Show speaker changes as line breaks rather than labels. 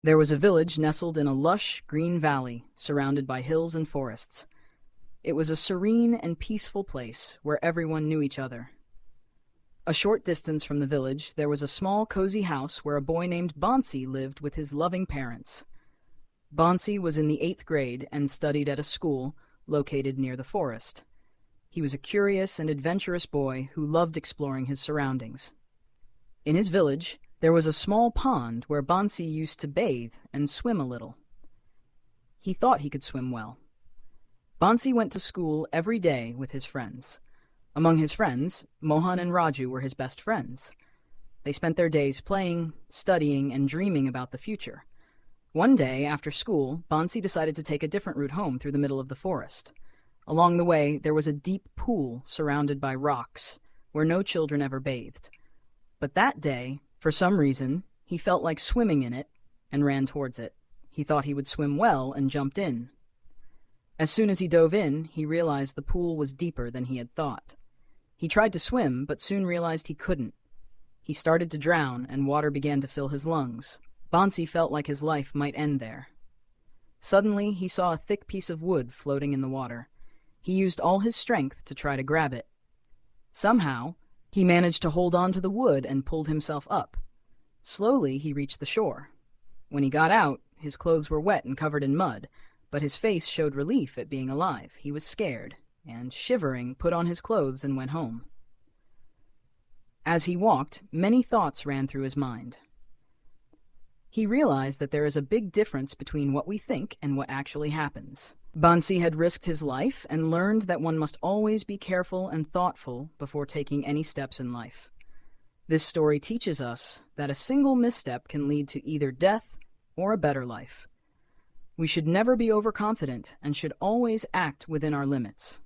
There was a village nestled in a lush, green valley, surrounded by hills and forests. It was a serene and peaceful place where everyone knew each other. A short distance from the village, there was a small, cozy house where a boy named Bansi lived with his loving parents. Bansi was in the 8th grade and studied at a school located near the forest. He was a curious and adventurous boy who loved exploring his surroundings. In his village, there was a small pond where Bansi used to bathe and swim a little. He thought he could swim well. Bansi went to school every day with his friends. Among his friends, Mohan and Raju were his best friends. They spent their days playing, studying, and dreaming about the future. One day, after school, Bansi decided to take a different route home through the middle of the forest. Along the way, there was a deep pool surrounded by rocks, where no children ever bathed. But that day, for some reason, he felt like swimming in it and ran towards it. He thought he would swim well and jumped in. As soon as he dove in, he realized the pool was deeper than he had thought. He tried to swim, but soon realized he couldn't. He started to drown, and water began to fill his lungs. Bansi felt like his life might end there. Suddenly, he saw a thick piece of wood floating in the water. He used all his strength to try to grab it. Somehow, he managed to hold on to the wood and pulled himself up. Slowly, he reached the shore. When he got out, his clothes were wet and covered in mud, but his face showed relief at being alive. He was scared, and shivering, put on his clothes and went home. As he walked, many thoughts ran through his mind. He realized that there is a big difference between what we think and what actually happens. Bansi had risked his life and learned that one must always be careful and thoughtful before taking any steps in life. This story teaches us that a single misstep can lead to either death or a better life. We should never be overconfident and should always act within our limits.